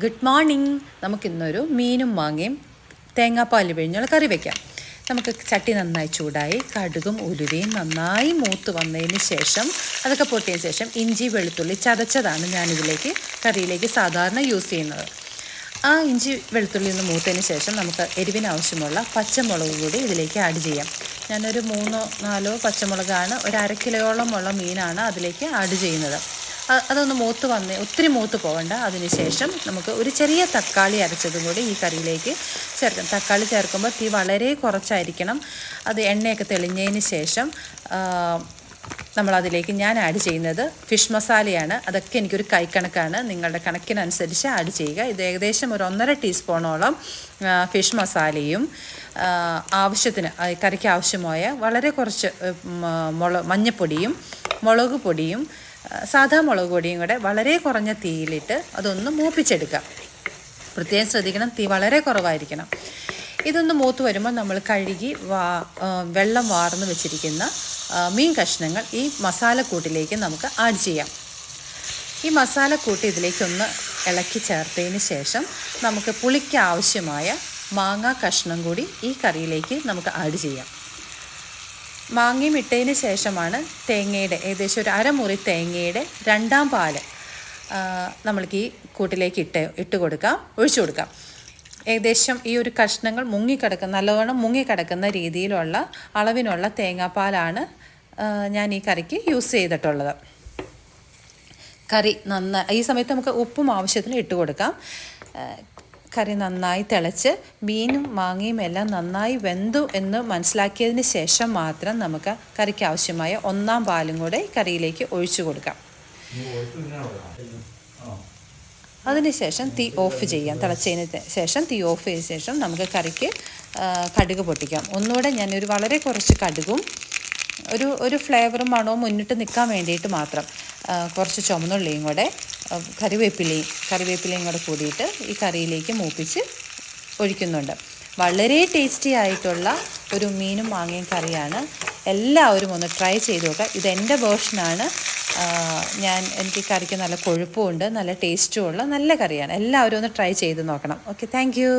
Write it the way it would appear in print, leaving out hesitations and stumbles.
Good morning. നമുക്കിന്നൊരു മീനും മാങ്ങയും തേങ്ങാപ്പാൽ പിഴിഞ്ഞുള്ള കറി വയ്ക്കാം. നമുക്ക് ചട്ടി നന്നായി ചൂടായി കടുകും ഉലുവയും നന്നായി മൂത്ത് വന്നതിന് ശേഷം അതൊക്കെ പൊട്ടിയതിന് ശേഷം ഇഞ്ചി വെളുത്തുള്ളി ചതച്ചതാണ് ഞാനിതിലേക്ക് കറിയിലേക്ക് സാധാരണ യൂസ് ചെയ്യുന്നത്. ആ ഇഞ്ചി വെളുത്തുള്ളി ഒന്ന് മൂത്തതിന് ശേഷം നമുക്ക് എരിവിനാവശ്യമുള്ള പച്ചമുളക് കൂടി ഇതിലേക്ക് ആഡ് ചെയ്യാം. ഞാനൊരു 3-4 പച്ചമുളകാണ്, ഒരു 1/2 കിലോയോളം ഉള്ള മീനാണ് അതിലേക്ക് ആഡ് ചെയ്യുന്നത്. അതൊന്ന് മൂത്ത് വന്ന് ഒത്തിരി മൂത്ത് പോകണ്ട. അതിനുശേഷം നമുക്ക് ഒരു ചെറിയ തക്കാളി അരച്ചതും കൂടി ഈ കറിയിലേക്ക് ചേർക്കാം. തക്കാളി ചേർക്കുമ്പോൾ തീ വളരെ കുറച്ചായിരിക്കണം. അത് എണ്ണയൊക്കെ തെളിഞ്ഞതിന് ശേഷം നമ്മളതിലേക്ക് ഞാൻ ആഡ് ചെയ്യുന്നത് ഫിഷ് മസാലയാണ്. അതൊക്കെ എനിക്കൊരു കൈക്കണക്കാണ്, നിങ്ങളുടെ കണക്കിനനുസരിച്ച് ആഡ് ചെയ്യുക. ഇത് ഏകദേശം ഒരു 1.5 ടീസ്പൂണോളം ഫിഷ് മസാലയും ആവശ്യത്തിന് കറിക്ക് ആവശ്യമായ വളരെ കുറച്ച് മഞ്ഞൾപ്പൊടിയും മുളക് പൊടിയും സാധാ മുളക് പൊടിയും കൂടെ വളരെ കുറഞ്ഞ തീയിലിട്ട് അതൊന്ന് മൂപ്പിച്ചെടുക്കാം. പ്രത്യേകം ശ്രദ്ധിക്കണം, തീ വളരെ കുറവായിരിക്കണം. ഇതൊന്ന് മൂത്ത് വരുമ്പോൾ നമ്മൾ കഴുകി വെള്ളം വാർന്ന് വെച്ചിരിക്കുന്ന മീൻ കഷ്ണങ്ങൾ ഈ മസാലക്കൂട്ടിലേക്ക് നമുക്ക് ആഡ് ചെയ്യാം. ഈ മസാലക്കൂട്ട് ഇതിലേക്കൊന്ന് ഇളക്കി ചേർത്തതിന് ശേഷം നമുക്ക് പുളിക്ക് ആവശ്യമായ മാങ്ങ കഷ്ണം കൂടി ഈ കറിയിലേക്ക് നമുക്ക് ആഡ് ചെയ്യാം. മാങ്ങയും ഇട്ടതിന് ശേഷമാണ് തേങ്ങയുടെ ഏകദേശം ഒരു 1/2 മുറി തേങ്ങയുടെ 2ാം പാല് നമ്മൾക്ക് ഈ കൂട്ടിലേക്ക് ഇട്ട് കൊടുക്കാം, ഒഴിച്ചു കൊടുക്കാം. ഏകദേശം ഈ ഒരു കഷ്ണങ്ങൾ നല്ലവണ്ണം മുങ്ങിക്കിടക്കുന്ന രീതിയിലുള്ള അളവിനുള്ള തേങ്ങാപ്പാലാണ് ഞാൻ ഈ കറിക്ക് യൂസ് ചെയ്തിട്ടുള്ളത്. കറി ഈ സമയത്ത് നമുക്ക് ഉപ്പും ആവശ്യത്തിന് ഇട്ട് കൊടുക്കാം. കറി നന്നായി തിളച്ച് മീനും മാങ്ങയും എല്ലാം നന്നായി വെന്തു എന്ന് മനസ്സിലാക്കിയതിന് ശേഷം മാത്രം നമുക്ക് കറിക്ക് ആവശ്യമായ 1ാം പാലും കൂടെ കറിയിലേക്ക് ഒഴിച്ചു കൊടുക്കാം. അതിനുശേഷം തീ ഓഫ് ചെയ്യാം. തിളച്ചതിന് ശേഷം തീ ഓഫ് ചെയ്ത ശേഷം നമുക്ക് കറിക്ക് കടുക് പൊട്ടിക്കാം. ഒന്നുകൂടെ ഞാനൊരു വളരെ കുറച്ച് കടുകും ഒരു ഫ്ലേവറും മണവും മുന്നിട്ട് നിൽക്കാൻ വേണ്ടിയിട്ട് മാത്രം കുറച്ച് ചുമന്നുള്ളിയും കൂടെ കറിവേപ്പിലയും കൂടെ കൂടിയിട്ട് ഈ കറിയിലേക്ക് മൂപ്പിച്ച് ഒഴിക്കുന്നുണ്ട്. വളരെ ടേസ്റ്റി ആയിട്ടുള്ള ഒരു മീനും മാങ്ങയും കറിയാണ്. എല്ലാവരും ഒന്ന് ട്രൈ ചെയ്ത് നോക്കുക. ഇതെൻ്റെ വേർഷനാണ്. എനിക്ക് കറിക്ക് നല്ല കൊഴുപ്പുമുണ്ട്, നല്ല ടേസ്റ്റുമുള്ള നല്ല കറിയാണ്. എല്ലാവരും ഒന്ന് ട്രൈ ചെയ്ത് നോക്കണം. Okay, thank you.